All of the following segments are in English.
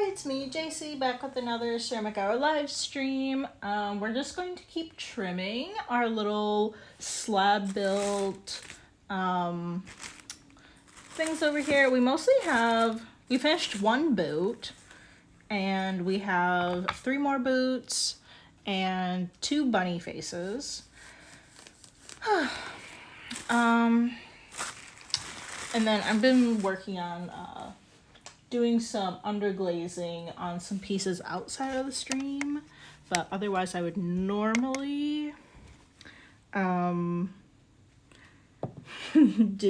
Hi, it's me, JC, back with another Ceramic Hour live stream. We're just going to keep trimming our little slab built things over here. We finished one boot, and we have 3 more boots and 2 bunny faces. And then I've been working on doing some underglazing on some pieces outside of the stream, but otherwise I would normally do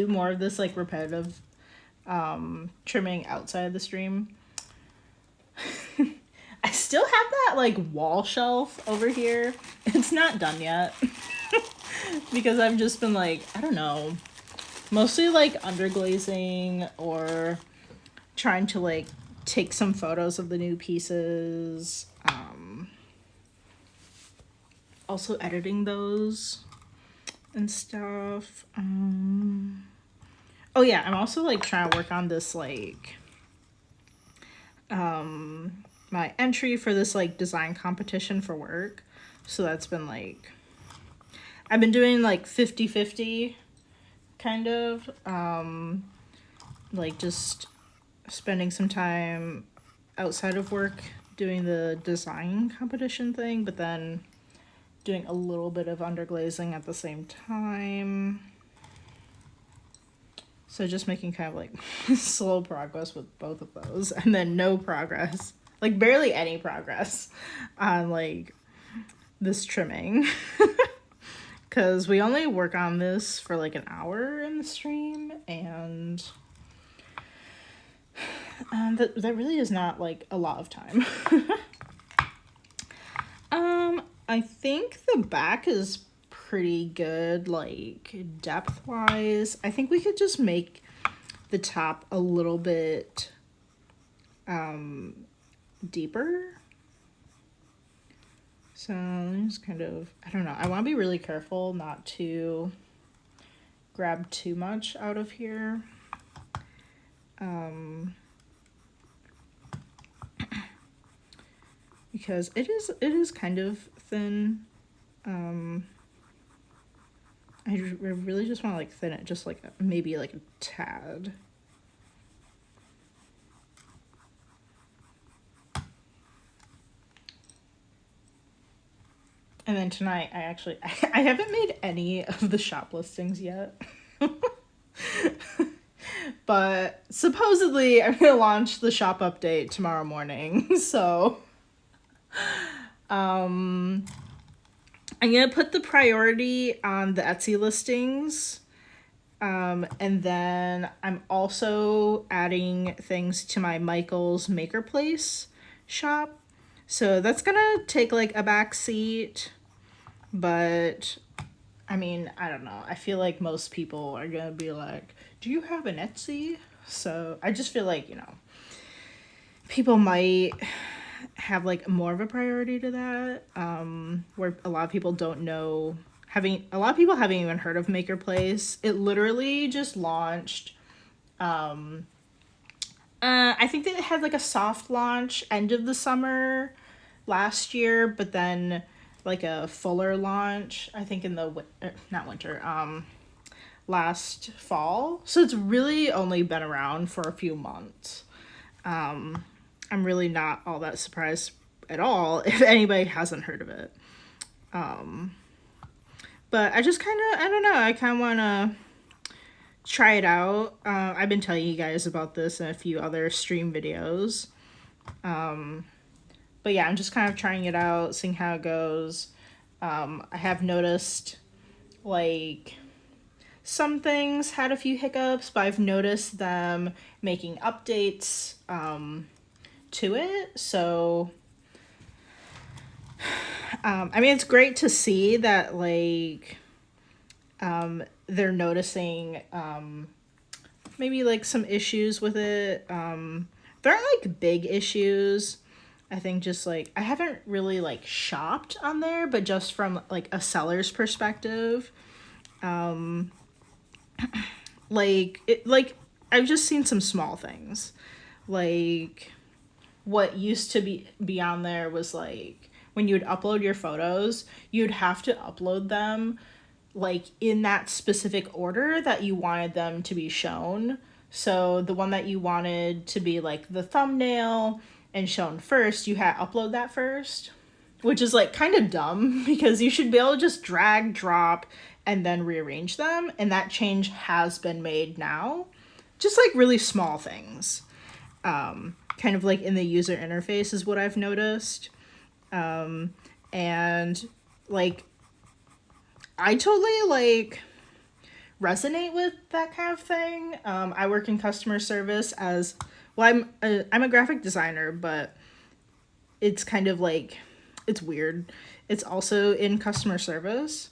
more of this like repetitive trimming outside of the stream. I still have that like wall shelf over here. It's not done yet because I've just been like, I don't know, mostly like underglazing or trying to like take some photos of the new pieces, also editing those and stuff. Oh yeah, I'm also like trying to work on this like my entry for this like design competition for work. So that's been like, I've been doing like 50-50 kind of, like just spending some time outside of work doing the design competition thing, but then doing a little bit of underglazing at the same time. So just making kind of like slow progress with both of those, and then no progress, like barely any progress on like this trimming. Because we only work on this for like an hour in the stream, and that really is not like a lot of time. I think the back is pretty good, like depth wise. I think we could just make the top a little bit deeper. So just kind of, I don't know, I want to be really careful not to grab too much out of here. Because it is kind of thin. I really just want to like thin it just like maybe like a tad. And then tonight I haven't made any of the shop listings yet. But supposedly I'm gonna launch the shop update tomorrow morning. So I'm gonna put the priority on the Etsy listings. And then I'm also adding things to my Michael's Maker Place shop. So that's gonna take like a back seat, but I mean, I don't know. I feel like most people are gonna be like, do you have an Etsy? So I just feel like, you know, people might have like more of a priority to that, where a lot of people don't know, a lot of people haven't even heard of Maker Place. It literally just launched. I think that it had like a soft launch end of the summer last year, but then like a fuller launch, I think in the not winter, last fall. So it's really only been around for a few months. I'm really not all that surprised at all if anybody hasn't heard of it. But I just kind of, I don't know, I kind of want to try it out. I've been telling you guys about this in a few other stream videos. But yeah, I'm just kind of trying it out, seeing how it goes. I have noticed like some things had a few hiccups, but I've noticed them making updates to it. So I mean, it's great to see that like they're noticing maybe like some issues with it. There aren't like big issues. I think just like I haven't really like shopped on there, but just from like a seller's perspective, like I've just seen some small things, like what used to be on there was like when you would upload your photos, you'd have to upload them like in that specific order that you wanted them to be shown. So the one that you wanted to be like the thumbnail and shown first, you had to upload that first, which is like kind of dumb because you should be able to just drag, drop, and then rearrange them. And that change has been made now. Just like really small things. Kind of like in the user interface is what I've noticed. And like, I totally like resonate with that kind of thing. I work in customer service as well. I'm a graphic designer, but it's kind of like, it's weird. It's also in customer service,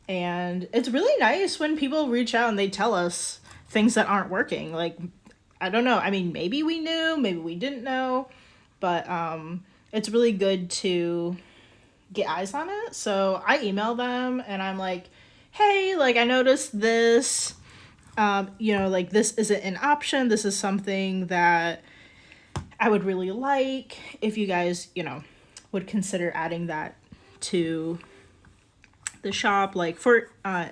and it's really nice when people reach out and they tell us things that aren't working. Like, I don't know. I mean, maybe we knew, maybe we didn't know, but it's really good to get eyes on it. So I email them and I'm like, hey, like I noticed this, like this isn't an option. This is something that I would really like if you guys, would consider adding that to the shop. Like for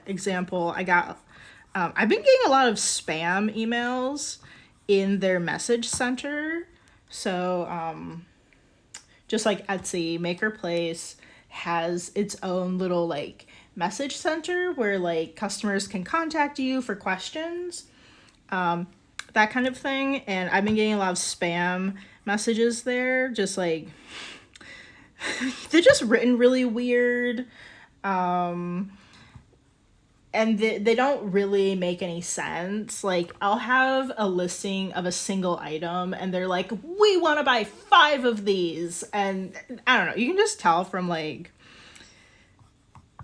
example, I've been getting a lot of spam emails in their message center. So just like Etsy, Maker Place has its own little like message center where like customers can contact you for questions, that kind of thing. And I've been getting a lot of spam messages there, just like they're just written really weird, and they don't really make any sense. Like I'll have a listing of a single item and they're like, we want to buy 5 of these, and I don't know, you can just tell from like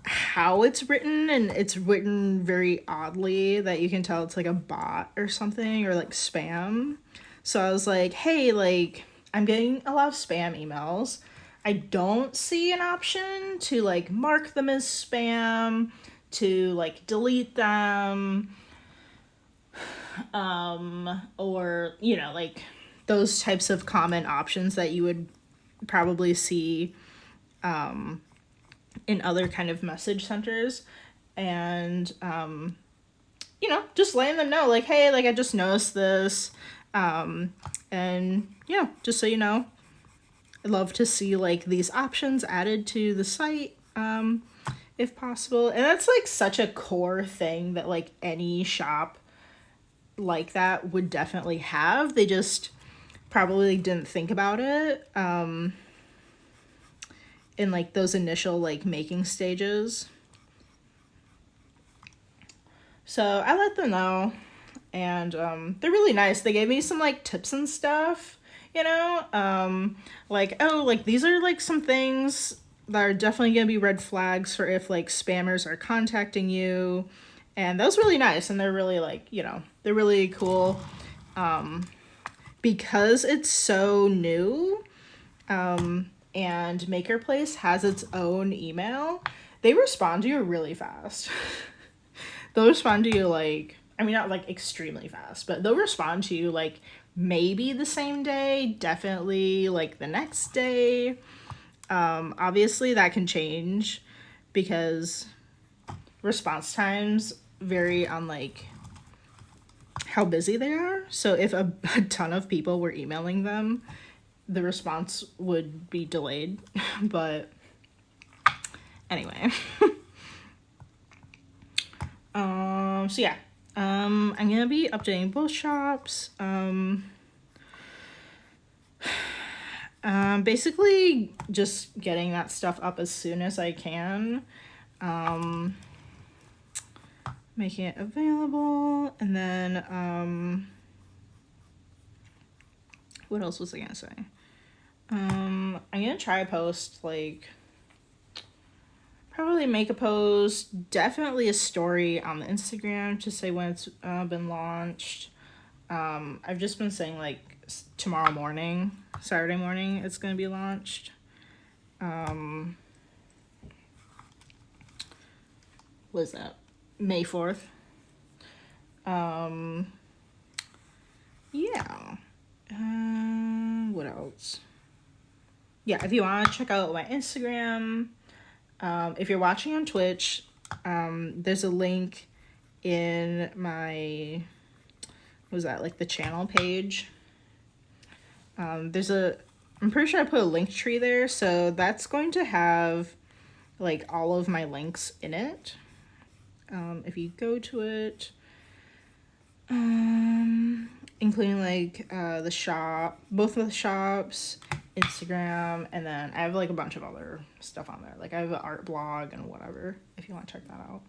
how it's written, and it's written very oddly that you can tell it's like a bot or something, or like spam. So I was like, hey, like I'm getting a lot of spam emails. I don't see an option to like mark them as spam, to like delete them, or like those types of common options that you would probably see in other kind of message centers. And just letting them know like, hey, like I just noticed this, and just so you know, I'd love to see like these options added to the site, if possible. And that's like such a core thing that like any shop like that would definitely have. They just probably didn't think about it in like those initial like making stages. So I let them know, and they're really nice. They gave me some like tips and stuff, like, oh, like these are like some things that are definitely gonna be red flags for if like spammers are contacting you. And that was really nice, and they're really like, they're really cool. Because it's so new, and Maker Place has its own email, they respond to you really fast. They'll respond to you like, I mean, not like extremely fast, but they'll respond to you like maybe the same day, definitely like the next day. Obviously that can change because response times vary on like how busy they are. So if a ton of people were emailing them, the response would be delayed. But anyway. So yeah, I'm gonna be updating both shops. Basically just getting that stuff up as soon as I can, making it available, and then what else was I gonna say? I'm gonna try to post like, probably make a post, definitely a story on the Instagram to say when it's been launched. I've just been saying like tomorrow morning, Saturday morning, it's gonna be launched. What is that? May 4th. Yeah. what else. Yeah, if you want to check out my Instagram, if you're watching on Twitch, there's a link in my, the channel page. I'm pretty sure I put a link tree there, so that's going to have like all of my links in it. If you go to it, including like the shop, both of the shops, Instagram, and then I have like a bunch of other stuff on there. Like I have an art blog and whatever, if you want to check that out.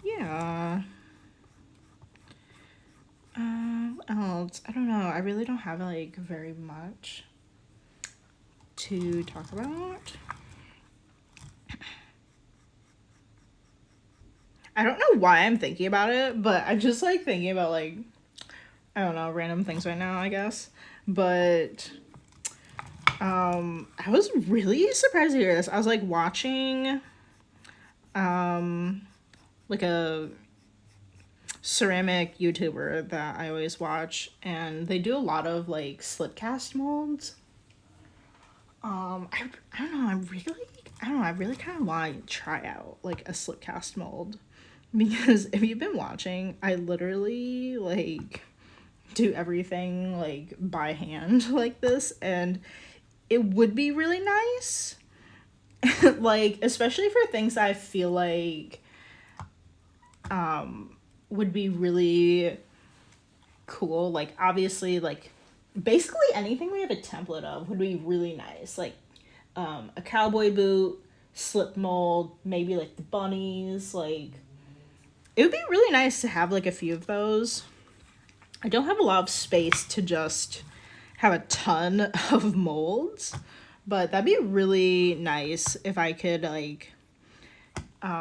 Yeah. What else? I don't know. I really don't have like very much to talk about. I don't know why I'm thinking about it, but I'm just like thinking about like, I don't know, random things right now, I guess. But I was really surprised to hear this. I was like watching like a ceramic YouTuber that I always watch, and they do a lot of like slip cast molds. I really kind of want to try out like a slip cast mold, because if you've been watching, I literally like do everything like by hand like this, and it would be really nice. Like, especially for things I feel like would be really cool. Like, obviously, like, basically anything we have a template of would be really nice. Like, a cowboy boot, slip mold, maybe, like, the bunnies. Like, it would be really nice to have, like, a few of those. I don't have a lot of space to just have a ton of molds, but that'd be really nice if I could, like,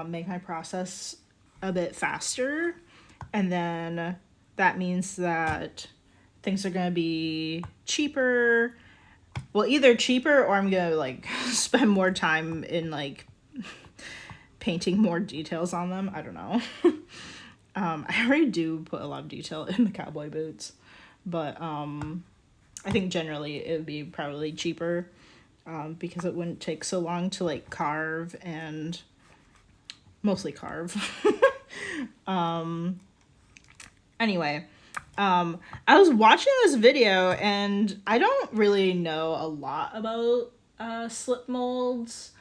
make my process a bit faster. And then that means that things are going to be cheaper. Well, either cheaper, or I'm going to like spend more time in like painting more details on them. I don't know. I already do put a lot of detail in the cowboy boots, but I think generally it would be probably cheaper because it wouldn't take so long to like carve, and mostly carve. Anyway, I was watching this video, and I don't really know a lot about slip molds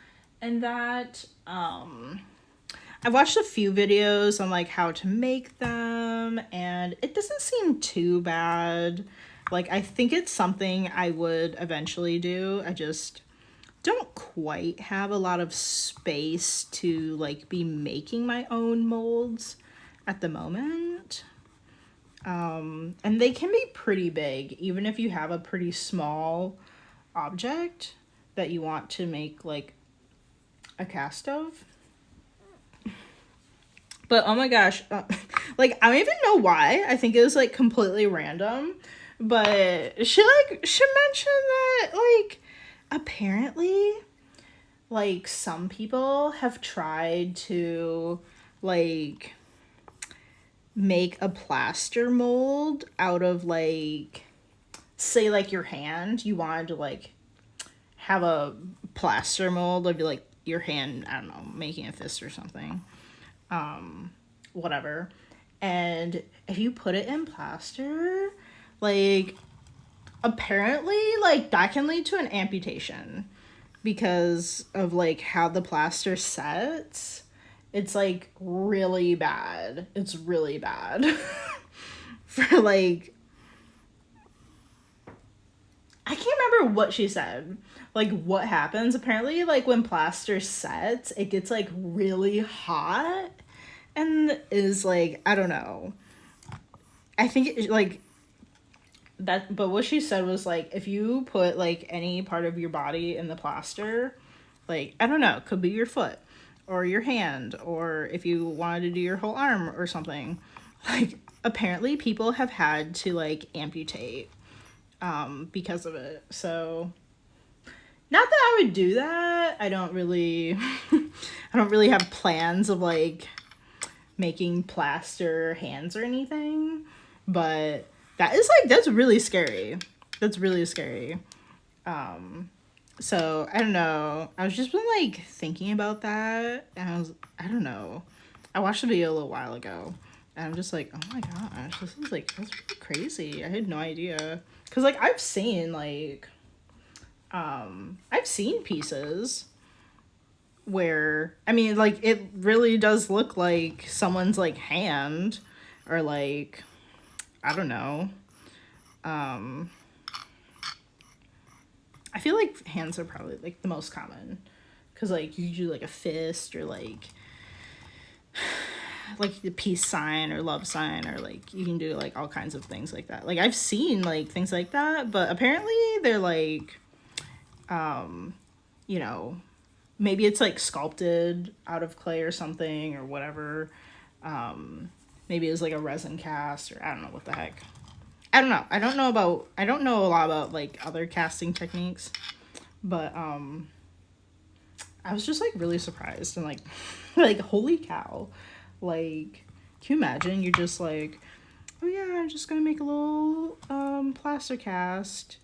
and that. I watched a few videos on like how to make them, and it doesn't seem too bad. Like, I think it's something I would eventually do. I just don't quite have a lot of space to like be making my own molds at the moment. And they can be pretty big, even if you have a pretty small object that you want to make like a cast of. But oh my gosh, like, I don't even know why. I think it was like completely random, but she mentioned that like apparently like some people have tried to like make a plaster mold out of like, say like your hand. You wanted to like have a plaster mold of like your hand, I don't know, making a fist or something. Whatever. And if you put it in plaster, like, apparently, like, that can lead to an amputation because of, like, how the plaster sets. It's, like, really bad. It's really bad. For, like, I can't remember what she said. Like, what happens. Apparently, like, when plaster sets, it gets, like, really hot. And is, like, I don't know. I think, it, like, that, but what she said was, like, if you put, like, any part of your body in the plaster, like, I don't know, it could be your foot, or your hand, or if you wanted to do your whole arm or something, like, apparently people have had to, like, amputate, because of it. So, not that I would do that. I don't really have plans of, like, making plaster hands or anything, but that is like, that's really scary. That's really scary. So I don't know. I was just been like thinking about that, and I don't know. I watched the video a little while ago, and I'm just like, oh my gosh, this is like, that's really crazy. I had no idea. Cause like I've seen pieces where, I mean, like it really does look like someone's like hand, or like, I don't know. I feel like hands are probably like the most common, because like you do like a fist, or like the peace sign or love sign, or like you can do like all kinds of things like that. Like I've seen like things like that, but apparently they're like, you know, maybe it's like sculpted out of clay or something or whatever. Maybe it was like a resin cast, or I don't know what the heck. I don't know. I don't know a lot about like other casting techniques, but I was just like really surprised and like like holy cow. Like, can you imagine you're just like, oh yeah, I'm just gonna make a little plaster cast,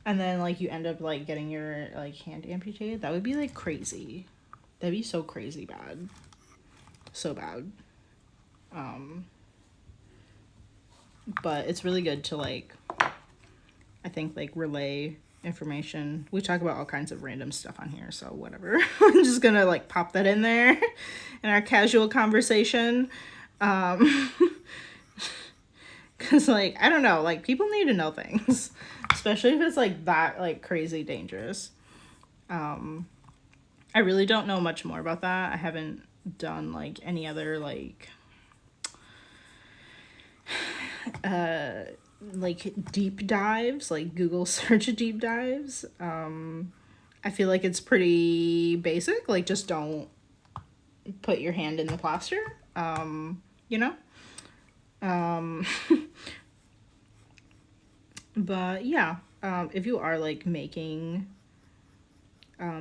and then like you end up like getting your like hand amputated? That would be like crazy. That'd be so crazy bad. So bad. But it's really good to like, I think like relay information. We talk about all kinds of random stuff on here, so whatever. I'm just gonna like pop that in there in our casual conversation. Cause like, I don't know, like people need to know things, especially if it's like that like crazy dangerous. I really don't know much more about that. I haven't done like any other like deep dives, like Google search deep dives. I feel like it's pretty basic, like just don't put your hand in the plaster, you know. But yeah, if you are like making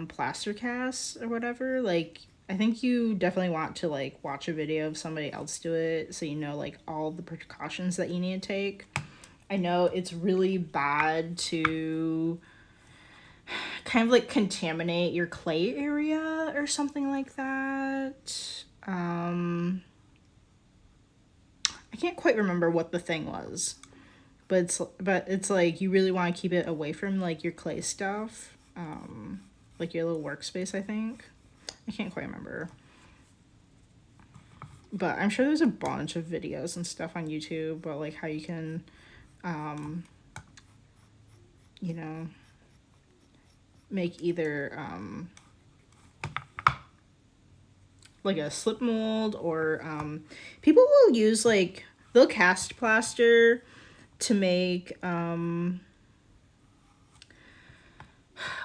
plaster casts or whatever, like I think you definitely want to like watch a video of somebody else do it, so you know like all the precautions that you need to take. I know it's really bad to kind of like contaminate your clay area or something like that. I can't quite remember what the thing was, but it's like you really want to keep it away from like your clay stuff, like your little workspace, I think. I can't quite remember. But I'm sure there's a bunch of videos and stuff on YouTube about like how you can, you know, make either like a slip mold, or people will use like, they'll cast plaster to make what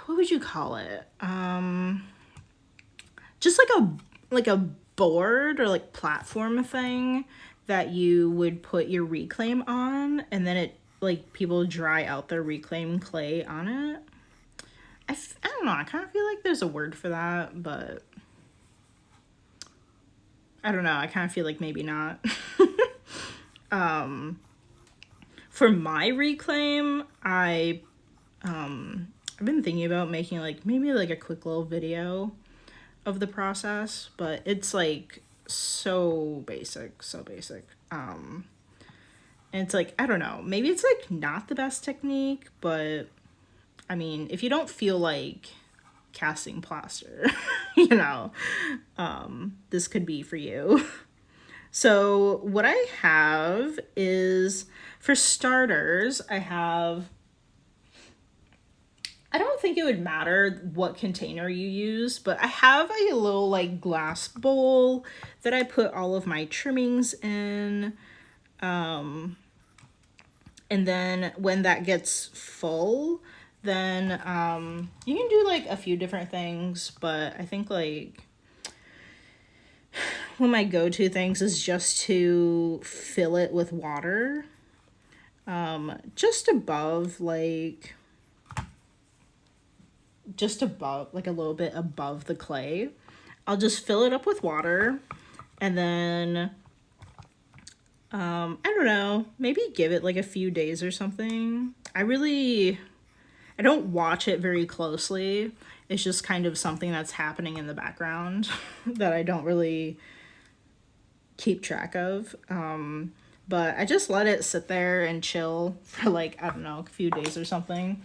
would you call it? Just like a board or like platform thing that you would put your reclaim on, and then it like people dry out their reclaimed clay on it. I don't know, I kind of feel like there's a word for that, but I don't know, I kind of feel like maybe not. For my reclaim, I've been thinking about making like maybe like a quick little video of the process, but it's like so basic. And it's like, I don't know, maybe it's like not the best technique, but I mean, if you don't feel like casting plaster, you know, this could be for you. So what I have is, for starters, I don't think it would matter what container you use, but I have a little like glass bowl that I put all of my trimmings in. And then when that gets full, then you can do like a few different things, but I think like one of my go-to things is just to fill it with water, just above like a little bit above the clay. I'll just fill it up with water, and then I don't know, maybe give it like a few days or something. I don't watch it very closely. It's just kind of something that's happening in the background that I don't really keep track of. But I just let it sit there and chill for like, I don't know, a few days or something.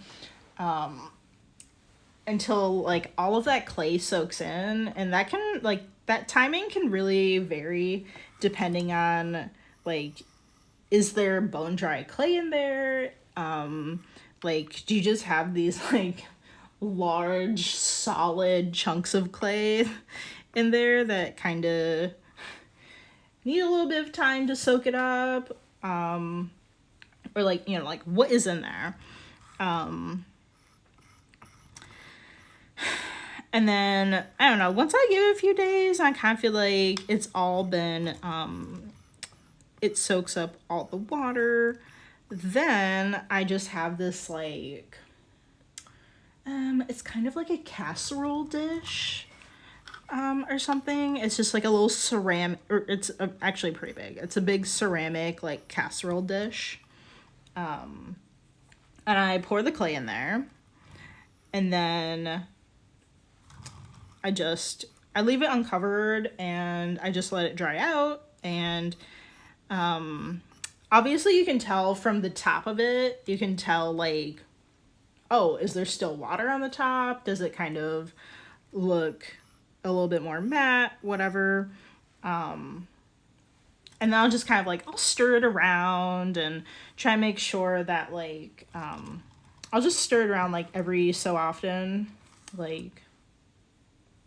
Until like all of that clay soaks in, and that can like that timing can really vary depending on like, is there bone dry clay in there? Like, do you just have these like large solid chunks of clay in there that kind of need a little bit of time to soak it up? Or like, you know, like what is in there? And then, I don't know, once I give it a few days, I kind of feel like it's all been, it soaks up all the water. Then I just have this like, it's kind of like a casserole dish, or something. It's just like a little ceramic, or it's actually pretty big. It's a big ceramic like casserole dish. And I pour the clay in there, and then I leave it uncovered and I just let it dry out. And obviously you can tell from the top of it, you can tell like, oh, is there still water on the top? Does it kind of look a little bit more matte, whatever? And then I'll just kind of like, I'll stir it around and try and make sure that like, I'll just stir it around like every so often, like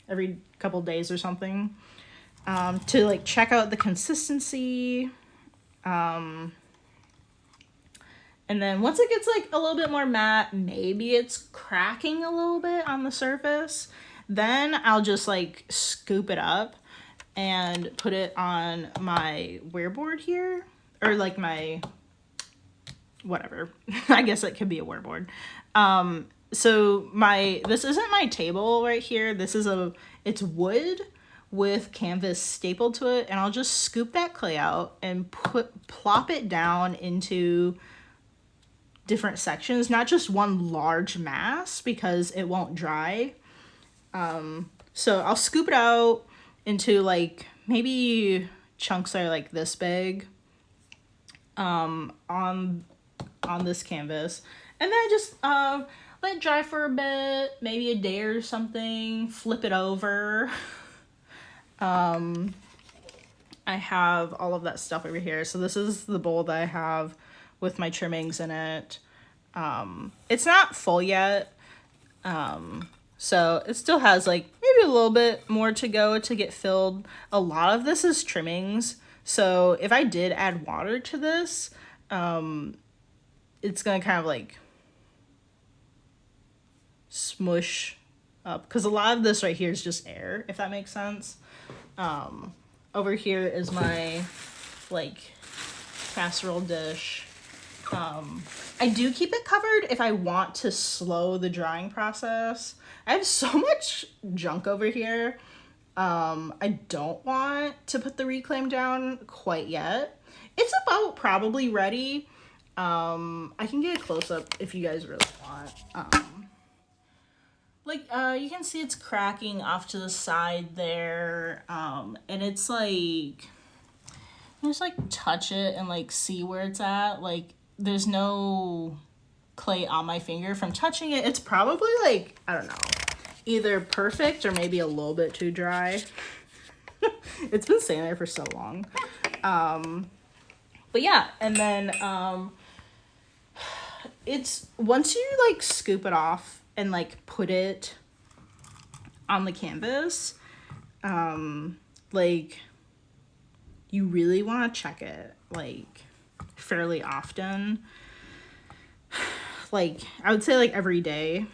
every couple days or something, to like check out the consistency. And then once it gets like a little bit more matte, maybe it's cracking a little bit on the surface, then I'll just like scoop it up and put it on my wearboard here, or like my whatever. I guess it could be a wearboard. So this isn't my table right here. It's wood with canvas stapled to it, and I'll just scoop that clay out and plop it down into different sections, not just one large mass because it won't dry. So I'll scoop it out into like maybe chunks that are like this big, on this canvas, and then I just let it dry for a bit, maybe a day or something, flip it over. I have all of that stuff over here. So this is the bowl that I have with my trimmings in it. It's not full yet. So it still has like maybe a little bit more to go to get filled. A lot of this is trimmings. So if I did add water to this, it's gonna kind of like smush up, because a lot of this right here is just air, if that makes sense. Over here is my like casserole dish. I do keep it covered if I want to slow the drying process. I have so much junk over here. I don't want to put the reclaim down quite yet. It's about probably ready. I can get a close-up if you guys really want. You can see it's cracking off to the side there. And it's like, just like touch it and like see where it's at. Like there's no clay on my finger from touching it. It's probably like, I don't know, either perfect or maybe a little bit too dry. It's been sitting there for so long. But yeah, and then it's once you like scoop it off and like put it on the canvas, like you really want to check it like fairly often. Like I would say like every day,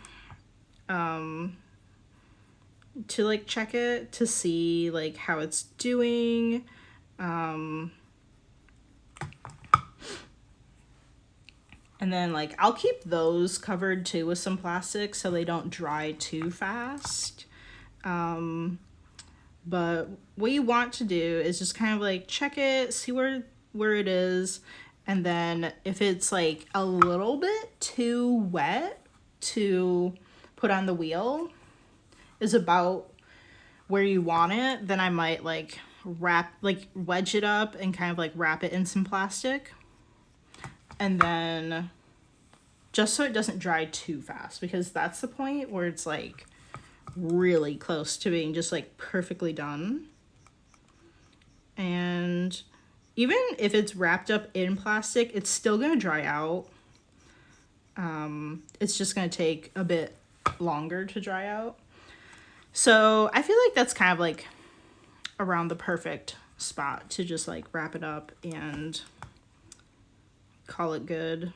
to like check it to see like how it's doing. And then like I'll keep those covered too with some plastic so they don't dry too fast. But what you want to do is just kind of like check it, see where where it is. And then if it's like a little bit too wet to put on the wheel is about where you want it, then I might like wedge it up and kind of like wrap it in some plastic. And then just so it doesn't dry too fast, because that's the point where it's like really close to being just like perfectly done. And even if it's wrapped up in plastic, it's still gonna dry out. It's just gonna take a bit longer to dry out. So I feel like that's kind of like around the perfect spot to just like wrap it up and call it good.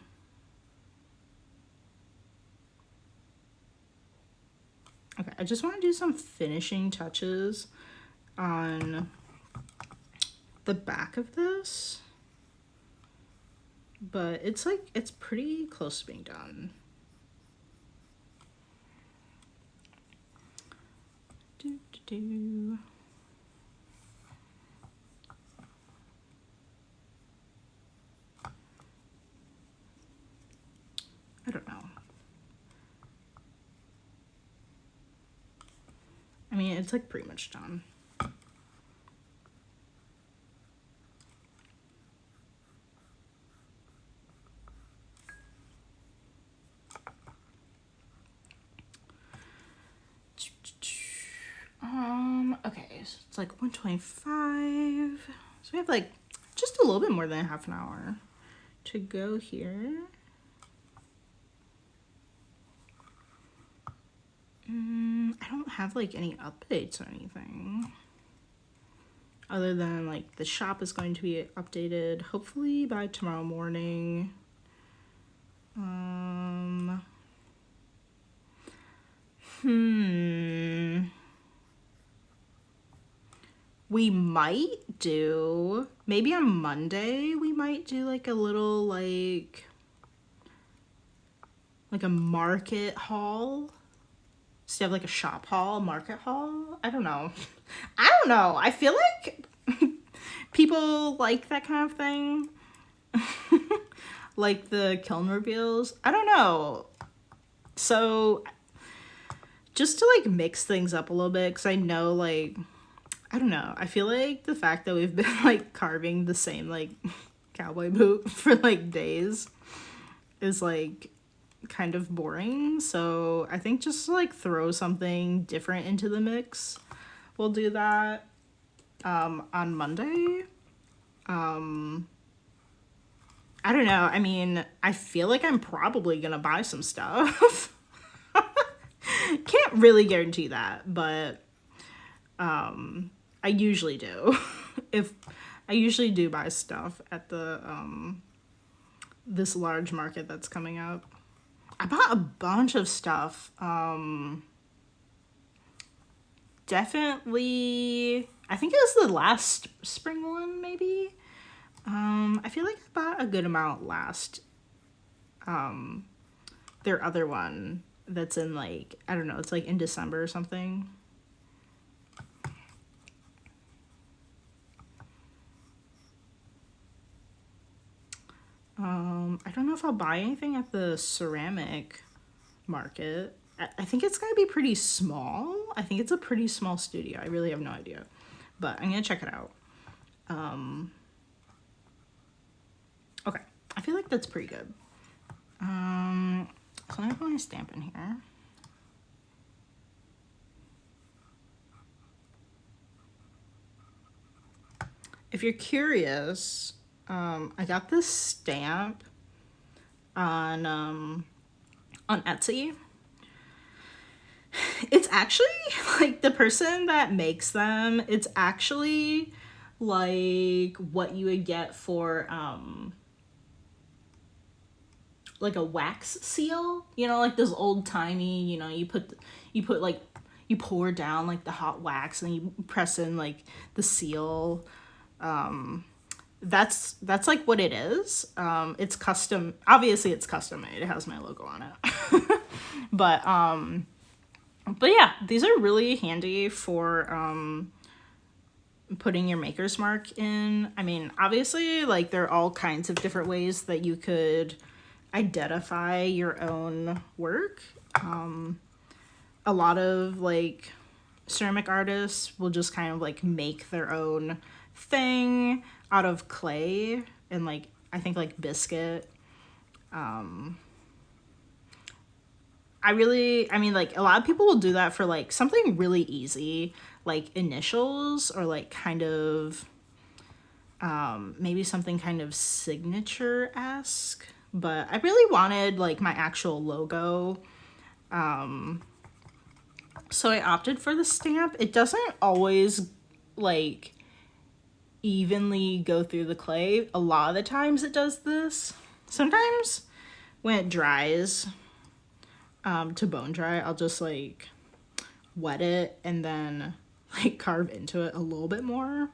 Okay, I just want to do some finishing touches on the back of this, but it's like, it's pretty close to being done. I don't know. I mean, it's like pretty much done. Okay, so it's like 1:25. So we have like just a little bit more than half an hour to go here. I don't have like any updates or anything other than like the shop is going to be updated hopefully by tomorrow morning. We might do, maybe on Monday, we might do like a little like a market haul. So you have like a shop haul, market haul. I don't know. I feel like people like that kind of thing. Like the kiln reveals. I don't know. So just to like mix things up a little bit, because I know like, I don't know. I feel like the fact that we've been like carving the same like cowboy boot for like days is like kind of boring. So I think just like throw something different into the mix. We'll do that on Monday. I don't know. I mean, I feel like I'm probably gonna buy some stuff. Can't really guarantee that, but I usually do. I usually do buy stuff at the this large market that's coming up. I bought a bunch of stuff. Definitely, I think it was the last spring one, maybe. I feel like I bought a good amount last. Their other one that's in like, I don't know, it's like in December or something. I don't know if I'll buy anything at the ceramic market. I think it's gonna be pretty small. I think it's a pretty small studio. I really have no idea, but I'm gonna check it out. Okay, I feel like that's pretty good. So I'm gonna put my stamp in here. If you're curious, I got this stamp on Etsy. It's actually like the person that makes them, it's actually like what you would get for like a wax seal, you know, like those old timey, you know, you put like, you pour down like the hot wax and you press in like the seal. That's like what it is. It's custom, obviously it's custom made. It has my logo on it. But yeah, these are really handy for putting your maker's mark in. I mean, obviously, like, there are all kinds of different ways that you could identify your own work. A lot of, like, ceramic artists will just kind of, like, make their own thing out of clay and, like, I think, like, biscuit. I mean, like, a lot of people will do that for, like, something really easy, like initials or, like, kind of, maybe something kind of signature-esque. But I really wanted, like, my actual logo. So I opted for the stamp. It doesn't always, like, evenly go through the clay. A lot of the times it does this. Sometimes when it dries, to bone dry, I'll just, like, wet it and then, like, carve into it a little bit more.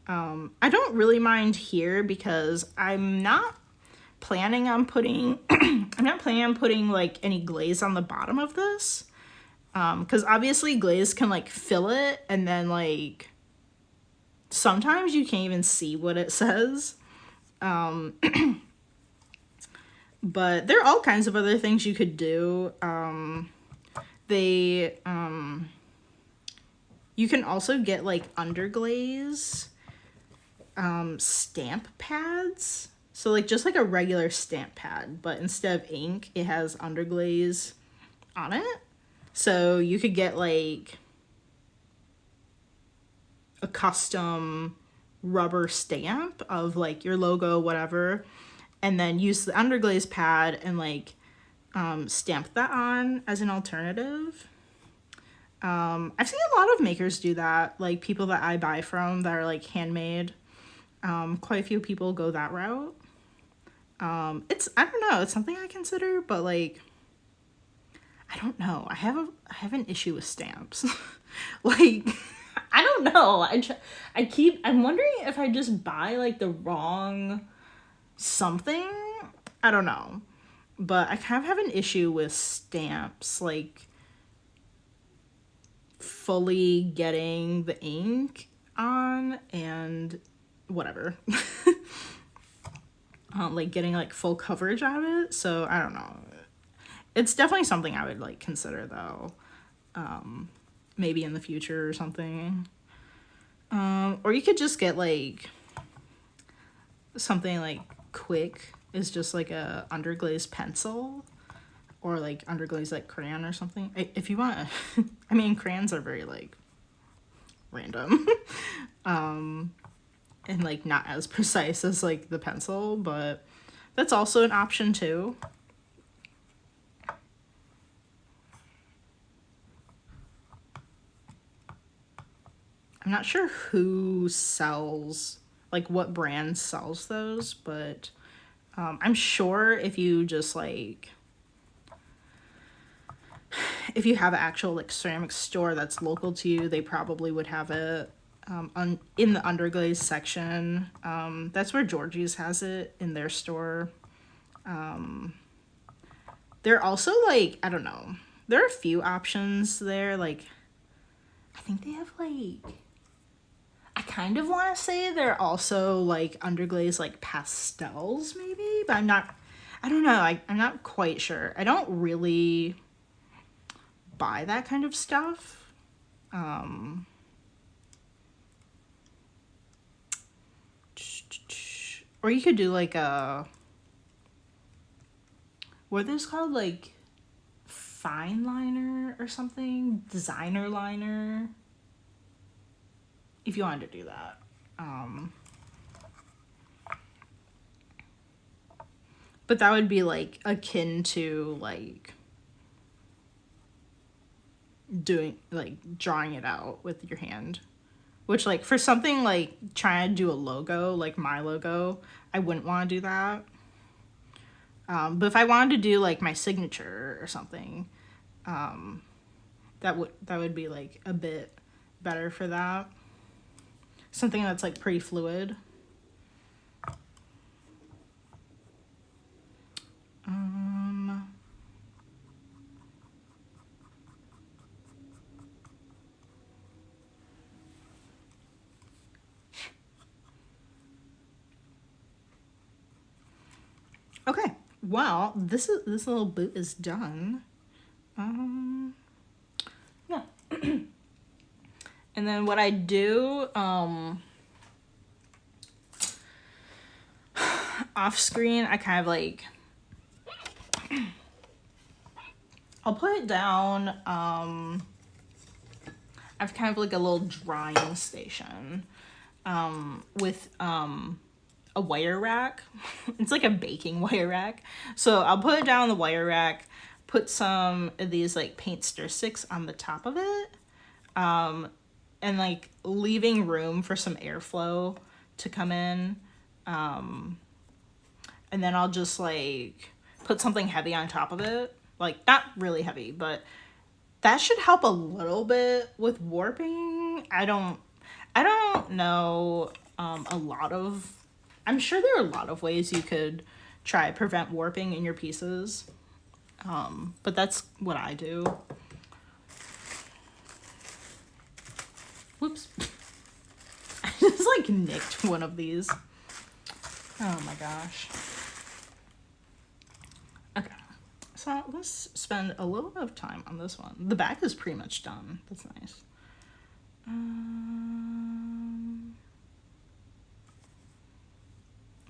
I don't really mind here because I'm not planning on putting like any glaze on the bottom of this, because obviously glaze can, like, fill it, and then, like, sometimes you can't even see what it says. But there are all kinds of other things you could do. You can also get, like, underglaze stamp pads. So, like, just like a regular stamp pad, but instead of ink, it has underglaze on it. So you could get, like, a custom rubber stamp of, like, your logo, whatever, and then use the underglaze pad and, like, stamp that on as an alternative. I've seen a lot of makers do that, like, people that I buy from that are, like, handmade. Quite a few people go that route. I don't know, it's something I consider, but, like, I don't know. I have an issue with stamps. Like, I don't know. I'm wondering if I just buy, like, the wrong something. I don't know. But I kind of have an issue with stamps, like, fully getting the ink on and whatever. Like, getting, like, full coverage of it. So I don't know. It's definitely something I would, like, consider, though. Maybe in the future or something. Or you could just get, like, something, like, quick. Is just, like, a underglaze pencil. Or, like, underglaze, like, crayon or something. If you want. I mean, crayons are very, like, random. And, like, not as precise as, like, the pencil. But that's also an option, too. I'm not sure who sells, like, what brand sells those, but I'm sure if you just, like, if you have an actual, like, ceramic store that's local to you, they probably would have it in the underglaze section. That's where Georgie's has it, in their store. They're also, like, I don't know. There are a few options there, like, I think they have, like, I kind of want to say they're also, like, underglaze, like, pastels, maybe? But I don't know. I'm not quite sure. I don't really buy that kind of stuff. Or you could do, like, what are those called? Like, fine liner or something? Designer liner? If you wanted to do that. But that would be, like, akin to, like, drawing it out with your hand. Which, like, for something, like, trying to do a logo, like my logo, I wouldn't want to do that. But if I wanted to do, like, my signature or something, that would be, like, a bit better for that. Something that's, like, pretty fluid. well, this little boot is done. Yeah. And then what I do, off screen, I kind of like, I'll put it down, I've kind of like a little drying station, with, a wire rack. It's like a baking wire rack. So I'll put it down on the wire rack, put some of these like paint stir sticks on the top of it, and like leaving room for some airflow to come in. And then I'll just like put something heavy on top of it. Like not really heavy, but that should help a little bit with warping. I don't know I'm sure there are a lot of ways you could try to prevent warping in your pieces. But that's what I do. Whoops. I just like nicked one of these. Oh my gosh. Okay. So let's spend a little bit of time on this one. The back is pretty much done. That's nice.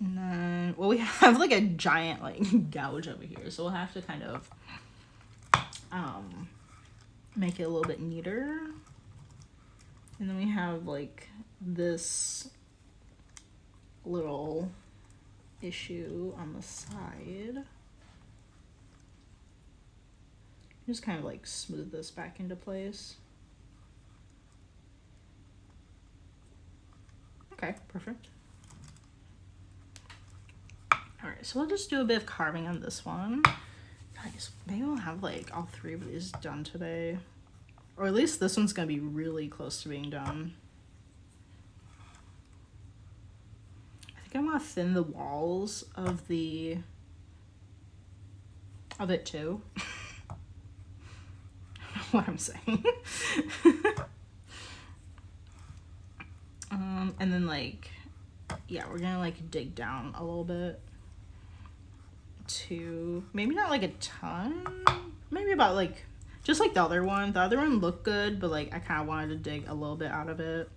And then, well, we have like a giant like gouge over here, so we'll have to kind of make it a little bit neater. And then we have like this little issue on the side. Just kind of like smooth this back into place. Okay, perfect. Alright, so we'll just do a bit of carving on this one. Guys, maybe we'll have like all three of these done today. Or at least this one's gonna be really close to being done. I think I want to thin the walls of it too. I don't know what I'm saying. And then like, yeah, we're gonna like dig down a little bit to maybe not like a ton, maybe about like just like the other one. The other one looked good, but like I kind of wanted to dig a little bit out of it.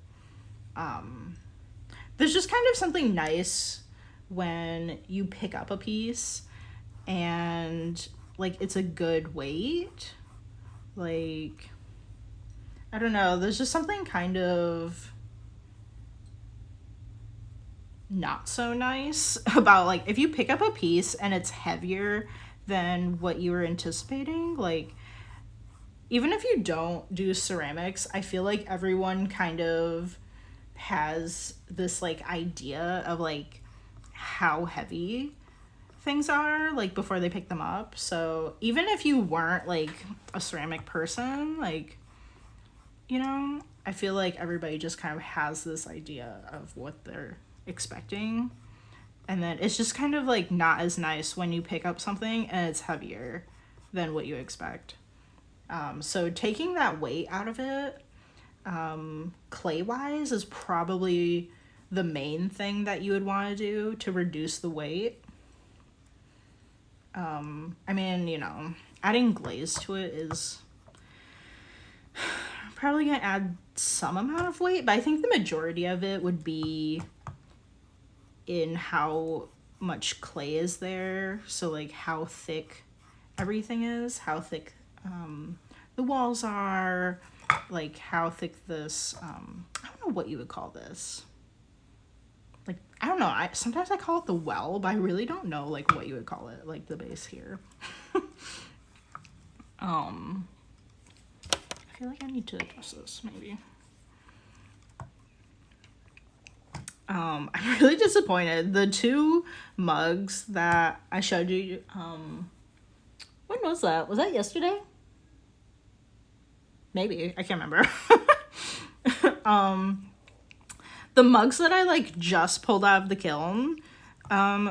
There's just kind of something nice when you pick up a piece and like it's a good weight. Like, I don't know, there's just something kind of not so nice about like if you pick up a piece and it's heavier than what you were anticipating. Like, even if you don't do ceramics, I feel like everyone kind of has this like idea of like how heavy things are like before they pick them up. So even if you weren't like a ceramic person, like, you know, I feel like everybody just kind of has this idea of what they're expecting, and then it's just kind of like not as nice when you pick up something and it's heavier than what you expect. So taking that weight out of it, clay wise, is probably the main thing that you would want to do to reduce the weight. I mean, you know, adding glaze to it is probably gonna add some amount of weight, but I think the majority of it would be in how much clay is there. So like how thick everything is, how thick the walls are, like how thick this I don't know what you would call this. Like, I don't know, sometimes I call it the well, but I really don't know like what you would call it, like the base here. I feel like I need to adjust this maybe. I'm really disappointed. The two mugs that I showed you, when was that? Was that yesterday? Maybe, I can't remember. The mugs that I like just pulled out of the kiln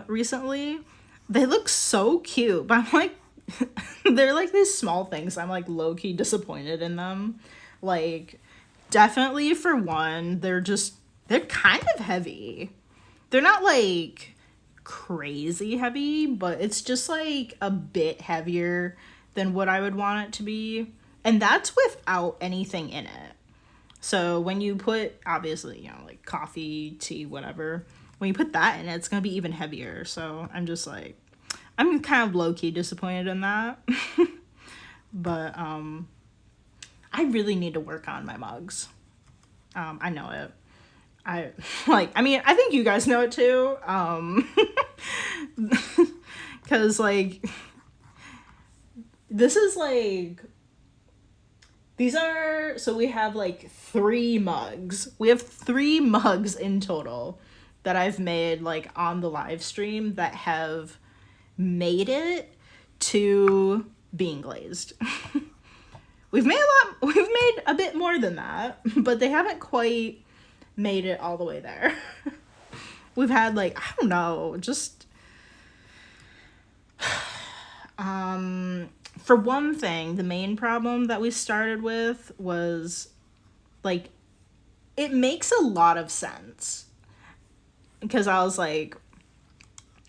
recently, they look so cute, but I'm like, they're like these small things. I'm like low-key disappointed in them. Like, definitely for one, they're kind of heavy. They're not like crazy heavy, but it's just like a bit heavier than what I would want it to be. And that's without anything in it. So when you put, obviously, you know, like coffee, tea, whatever, when you put that in it, it's going to be even heavier. So I'm just like, I'm kind of low-key disappointed in that. But I really need to work on my mugs. I know it. I think you guys know it too. Because, like, this is, like, so we have, like, 3 mugs. We have 3 mugs in total that I've made, like, on the live stream that have made it to being glazed. We've made a bit more than that, but they haven't quite made it all the way there. We've had, like, I don't know, just for one thing, the main problem that we started with was, like, it makes a lot of sense, because I was like,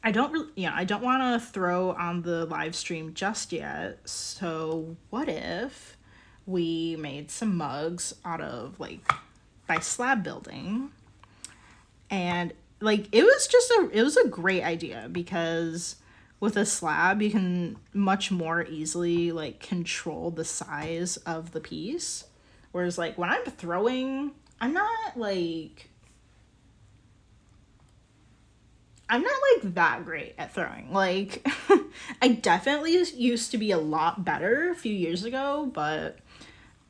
I don't want to throw on the live stream just yet, so what if we made some mugs out of, like, by slab building? And, like, it was a great idea, because with a slab you can much more easily, like, control the size of the piece, whereas, like, when I'm throwing, I'm not like that great at throwing. Like, I definitely used to be a lot better a few years ago, but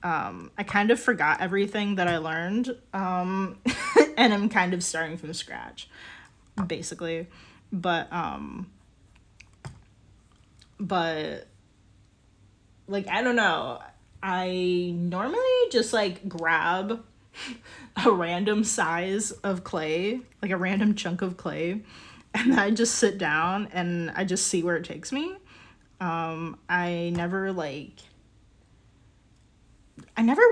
I kind of forgot everything that I learned, and I'm kind of starting from scratch, basically. But like, I don't know. I normally just, like, grab a random size of clay, like a random chunk of clay, and then I just sit down and I just see where it takes me. I never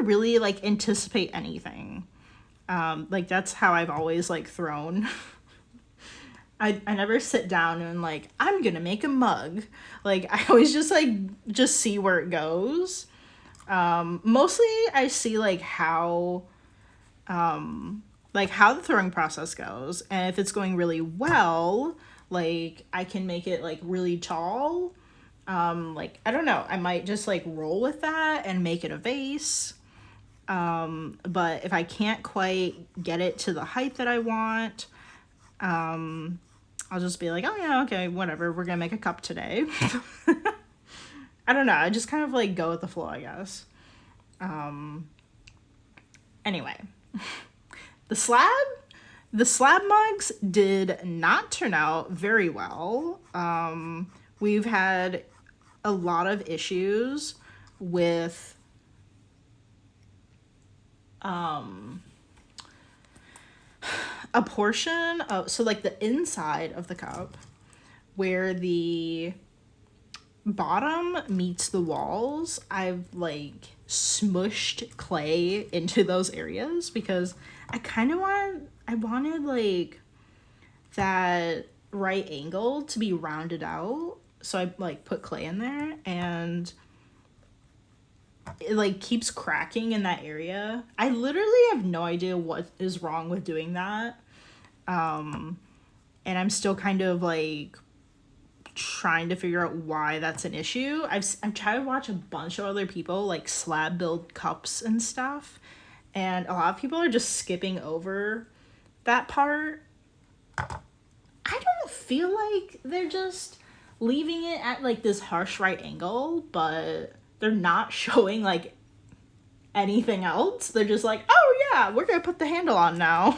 really, like, anticipate anything. Like, that's how I've always, like, thrown. I never sit down and, like, I'm gonna make a mug. Like, I always just see where it goes. Mostly I see, like, how the throwing process goes, and if it's going really well, like, I can make it, like, really tall. Like, I don't know, I might just, like, roll with that and make it a vase. But if I can't quite get it to the height that I want, I'll just be like, oh yeah, okay, whatever, we're gonna make a cup today. I don't know, I just kind of, like, go with the flow, I guess. Anyway, the slab mugs did not turn out very well. We've had a lot of issues with a portion of, so, like, the inside of the cup where the bottom meets the walls, I've, like, smushed clay into those areas, because I wanted, like, that right angle to be rounded out, so I, like, put clay in there, and it, like, keeps cracking in that area. I literally have no idea what is wrong with doing that, and I'm still kind of, like, trying to figure out why that's an issue. I'm trying to watch a bunch of other people, like, slab build cups and stuff, and a lot of people are just skipping over that part. I don't feel like they're just leaving it at, like, this harsh right angle, but they're not showing, like, anything else. They're just like, oh yeah, we're gonna put the handle on now.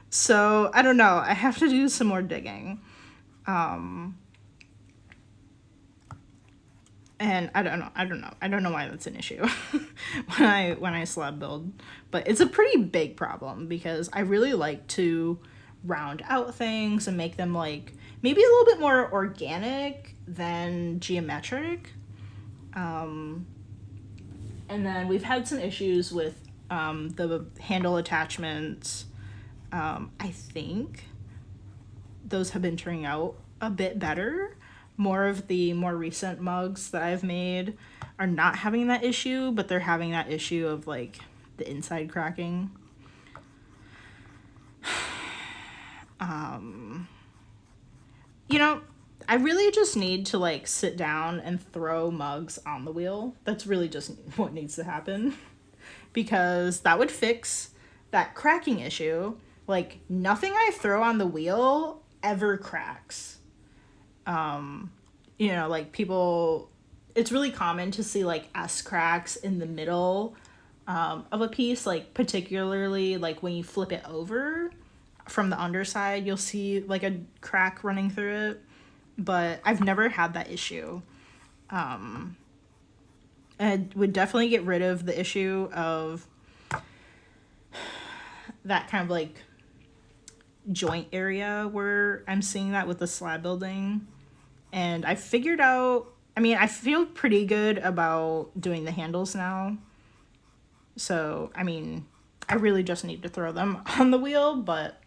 So, I don't know, I have to do some more digging. And I don't know why that's an issue when I slab build, but it's a pretty big problem, because I really like to round out things and make them, like, maybe a little bit more organic than geometric. And then we've had some issues with the handle attachments. I think those have been turning out a bit better. More of the more recent mugs that I've made are not having that issue, but they're having that issue of like the inside cracking. You know, I really just need to like sit down and throw mugs on the wheel. That's really just what needs to happen. Because that would fix that cracking issue. Like nothing I throw on the wheel ever cracks. You know, like people, it's really common to see like S cracks in the middle of a piece, like particularly like when you flip it over from the underside, you'll see like a crack running through it. But I've never had that issue. And would definitely get rid of the issue of that kind of like joint area where I'm seeing that with the slab building. And I figured out, I mean, I feel pretty good about doing the handles now. So, I mean, I really just need to throw them on the wheel, but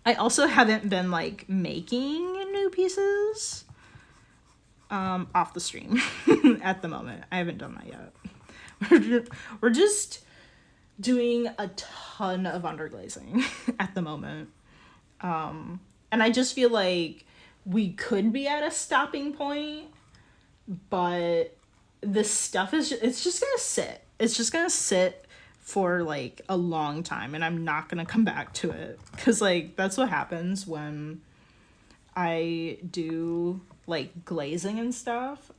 I also haven't been like making new pieces off the stream at the moment. I haven't done that yet. We're just doing a ton of underglazing at the moment. And I just feel like we could be at a stopping point, but this stuff is it's just gonna sit. It's just gonna sit for like a long time, and I'm not gonna come back to it because like that's what happens when I do like glazing and stuff.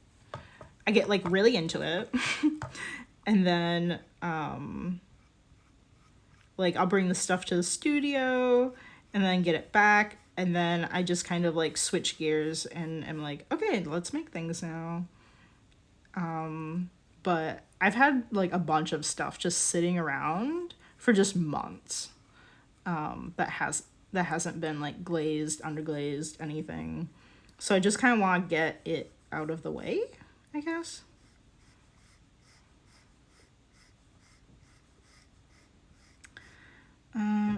I get like really into it and then like I'll bring the stuff to the studio and then get it back, and then I just kind of like switch gears and I'm like, okay, let's make things now. But I've had like a bunch of stuff just sitting around for just months that hasn't been like glazed, underglazed, anything. So I just kind of want to get it out of the way, I guess.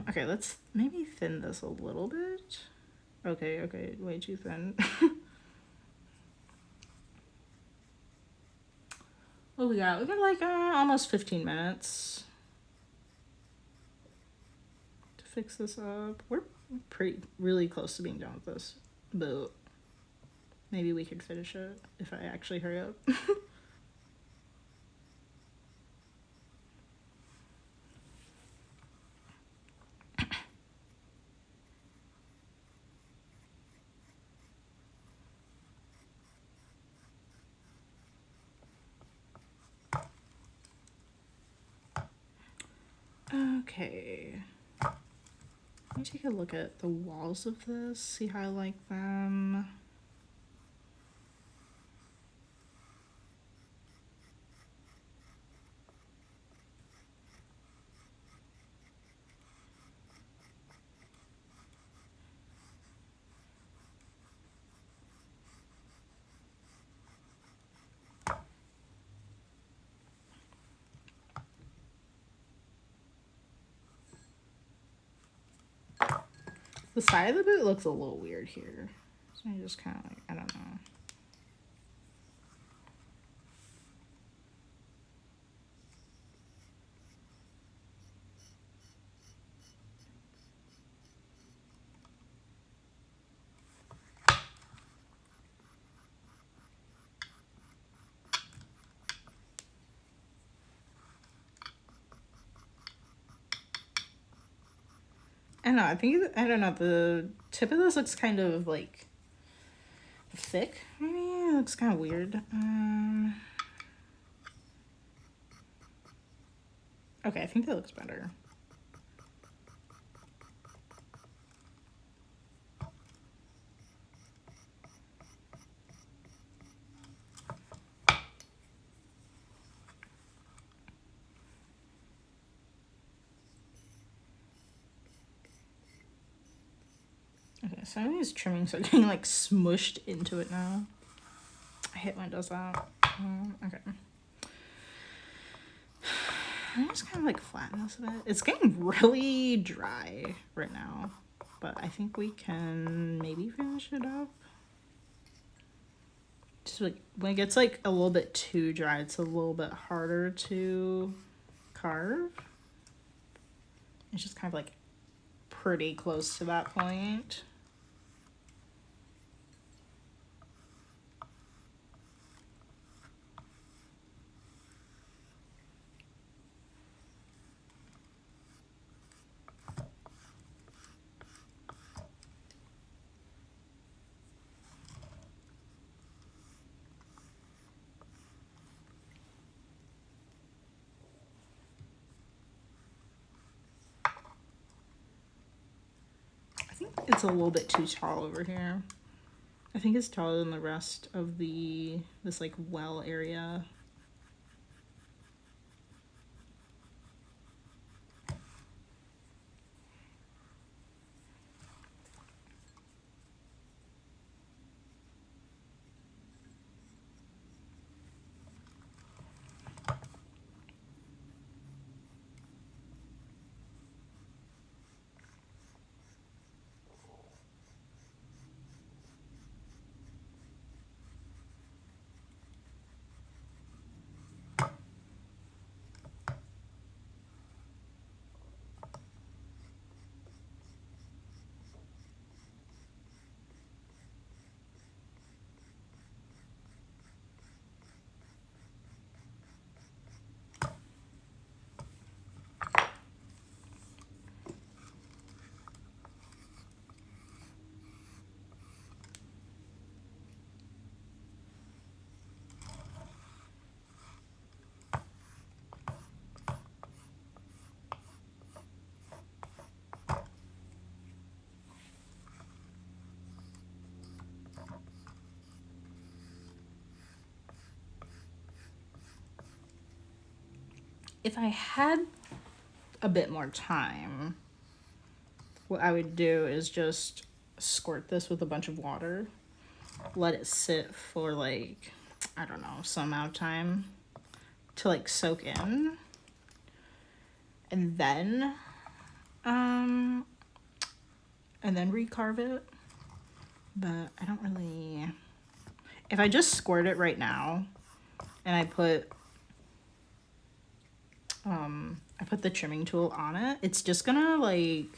Okay, let's maybe thin this a little bit. Okay, way too thin. What we got? We got like almost 15 minutes to fix this up. We're really close to being done with this, but maybe we could finish it if I actually hurry up. Okay. Let me take a look at the walls of this, see how I like them. The side of the boot looks a little weird here. So I just kind of like, I don't know. I don't know, I don't know, the tip of this looks kind of like thick, maybe? It looks kind of weird. Okay, I think that looks better. Okay, some of these trimmings are getting like smushed into it now. I hate when it does that. Okay. I just kind of like flatten this a bit. It's getting really dry right now, but I think we can maybe finish it up. Just like when it gets like a little bit too dry, it's a little bit harder to carve. It's just kind of like pretty close to that point. I think it's a little bit too tall over here. I think it's taller than the rest of this like well area. If I had a bit more time, what I would do is just squirt this with a bunch of water, let it sit for like, I don't know, some amount of time to like soak in, and then recarve it. But I don't really, if I just squirt it right now and I put the trimming tool on it, it's just gonna like,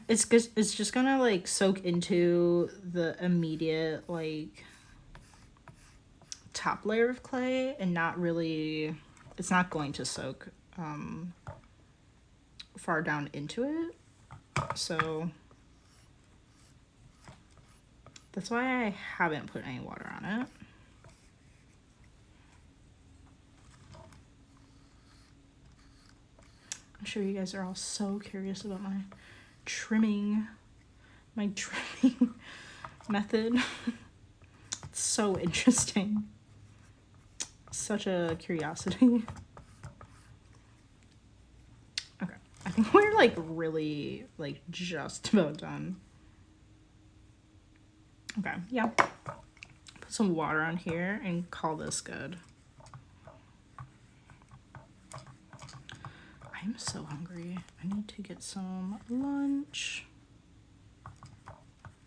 it's just gonna like soak into the immediate like top layer of clay and not really, it's not going to soak far down into it. So that's why I haven't put any water on it. I'm sure you guys are all so curious about my trimming method. It's so interesting. Such a curiosity. Okay, I think we're like really like just about done. Okay, yeah. Put some water on here and call this good. I'm so hungry. I need to get some lunch.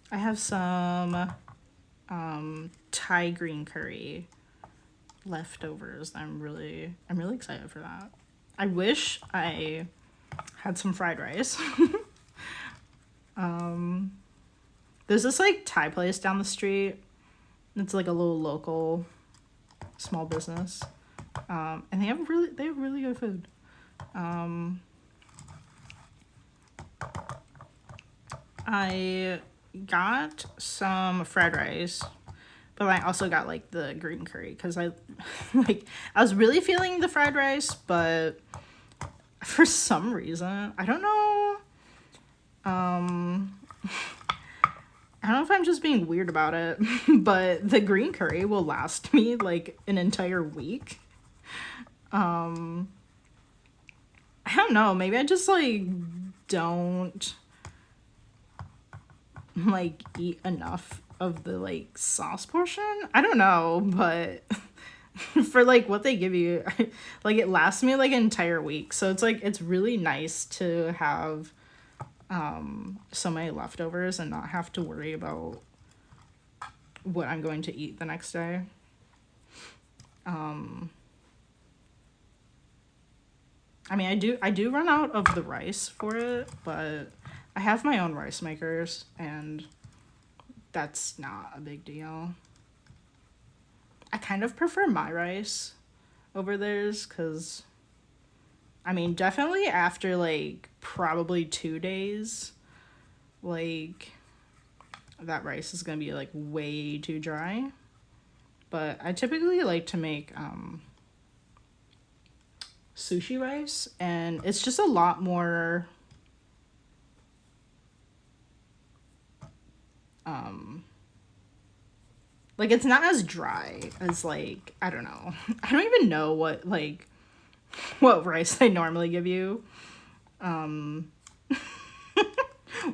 I have some Thai green curry leftovers. I'm really excited for that. I wish I had some fried rice. There's this like Thai place down the street. It's like a little local small business. And they have really good food. I got some fried rice, but I also got like the green curry because I was really feeling the fried rice, but for some reason, I don't know. I don't know if I'm just being weird about it, but the green curry will last me like an entire week. I don't know, maybe I just like don't like eat enough of the like sauce portion. I don't know, but for like what they give you. Like it lasts me like an entire week. So it's like it's really nice to have so many leftovers and not have to worry about what I'm going to eat the next day. I mean, I do run out of the rice for it, but I have my own rice makers, and that's not a big deal. I kind of prefer my rice over theirs, because, I mean, definitely after, like, probably 2 days, like, that rice is gonna be, like, way too dry. But I typically like to make, sushi rice, and it's just a lot more like it's not as dry as like I don't know. I don't even know what like what rice they normally give you.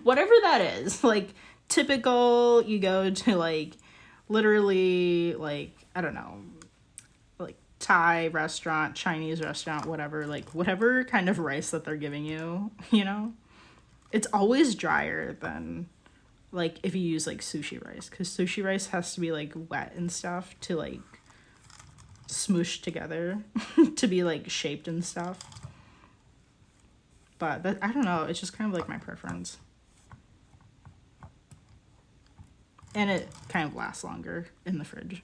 Whatever that is. Like typical you go to like literally like I don't know, Thai restaurant, Chinese restaurant, whatever, like whatever kind of rice that they're giving you, you know, it's always drier than like if you use like sushi rice, because sushi rice has to be like wet and stuff to like smoosh together to be like shaped and stuff. But that, I don't know, it's just kind of like my preference. And it kind of lasts longer in the fridge.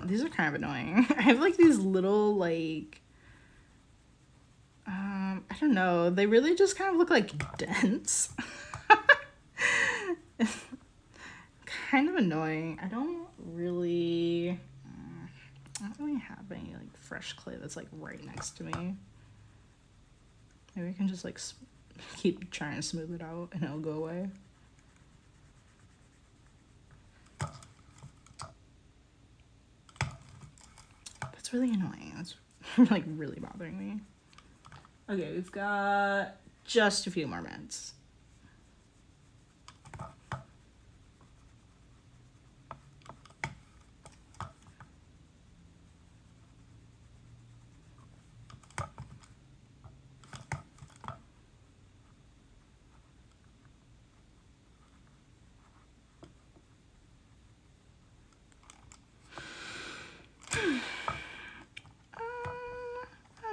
These are kind of annoying. I have like these little like I don't know, they really just kind of look like dents. Kind of annoying. I don't really have any like fresh clay that's like right next to me. Maybe I can just like keep trying to smooth it out and it'll go away. That's really annoying. That's like really bothering me. Okay, we've got just a few more minutes.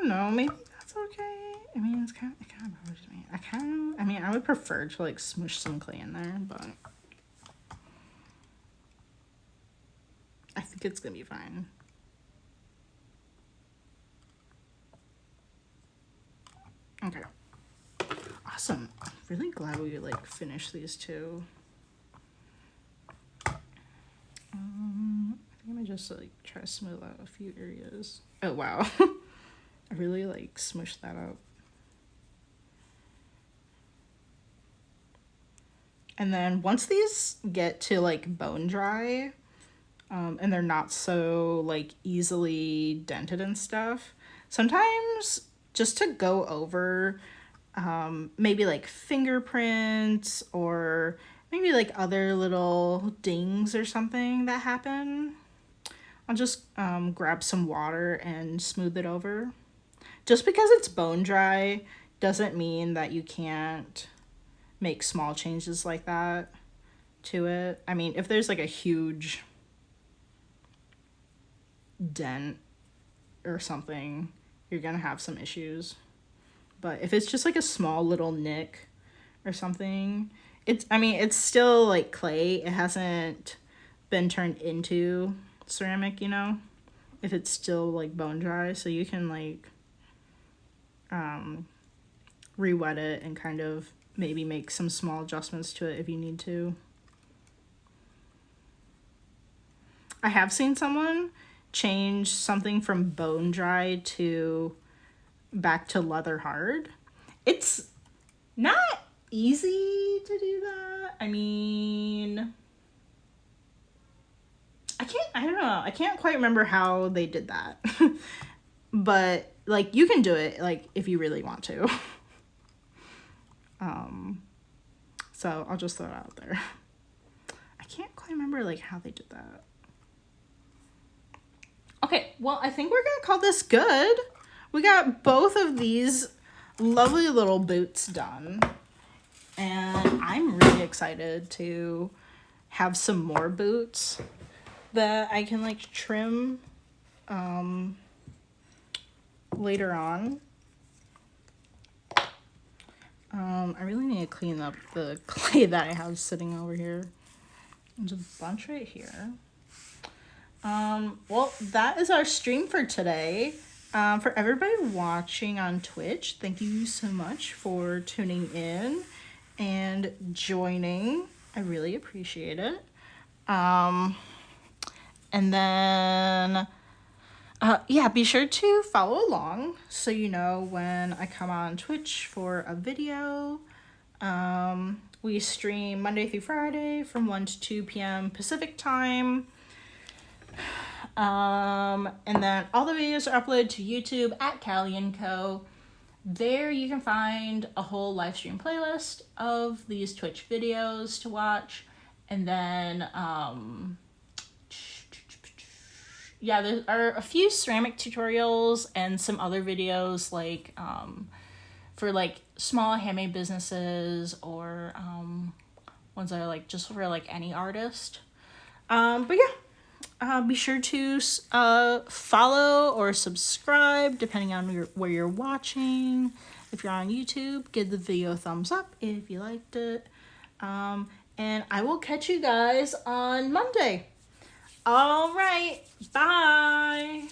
No, maybe that's okay. I mean, it kind of bothers me. I mean, I would prefer to like smush some clay in there, but I think it's gonna be fine. Okay. Awesome. I'm really glad we like finished these two. I think I'm gonna just like try to smooth out a few areas. Oh wow. I really like smushed that up. And then once these get to like bone dry, and they're not so like easily dented and stuff, sometimes just to go over maybe like fingerprints or maybe like other little dings or something that happen, I'll just grab some water and smooth it over. Just because it's bone dry doesn't mean that you can't make small changes like that to it. I mean, if there's like a huge dent or something, you're gonna have some issues. But if it's just like a small little nick or something, I mean, it's still like clay. It hasn't been turned into ceramic, you know, if it's still like bone dry. So you can like re-wet it and kind of maybe make some small adjustments to it if you need to. I have seen someone change something from bone dry to back to leather hard. It's not easy to do that. I mean, I don't know. I can't quite remember how they did that. But like you can do it like if you really want to. So I'll just throw it out there. I can't quite remember like how they did that. Okay, well, I think we're gonna call this good. We got both of these lovely little boots done. And I'm really excited to have some more boots that I can like trim later on. I really need to clean up the clay that I have sitting over here. There's a bunch right here. Well, that is our stream for today. For everybody watching on Twitch, thank you so much for tuning in and joining. I really appreciate it. And then, yeah, be sure to follow along so you know when I come on Twitch for a video. We stream Monday through Friday from 1 to 2 p.m. Pacific time. And then all the videos are uploaded to YouTube at Callie & Co. There you can find a whole live stream playlist of these Twitch videos to watch. And then, yeah, there are a few ceramic tutorials and some other videos like for like small handmade businesses or ones that are like just for like any artist. But yeah, be sure to follow or subscribe depending on where you're watching. If you're on YouTube, give the video a thumbs up if you liked it. And I will catch you guys on Monday. All right, bye.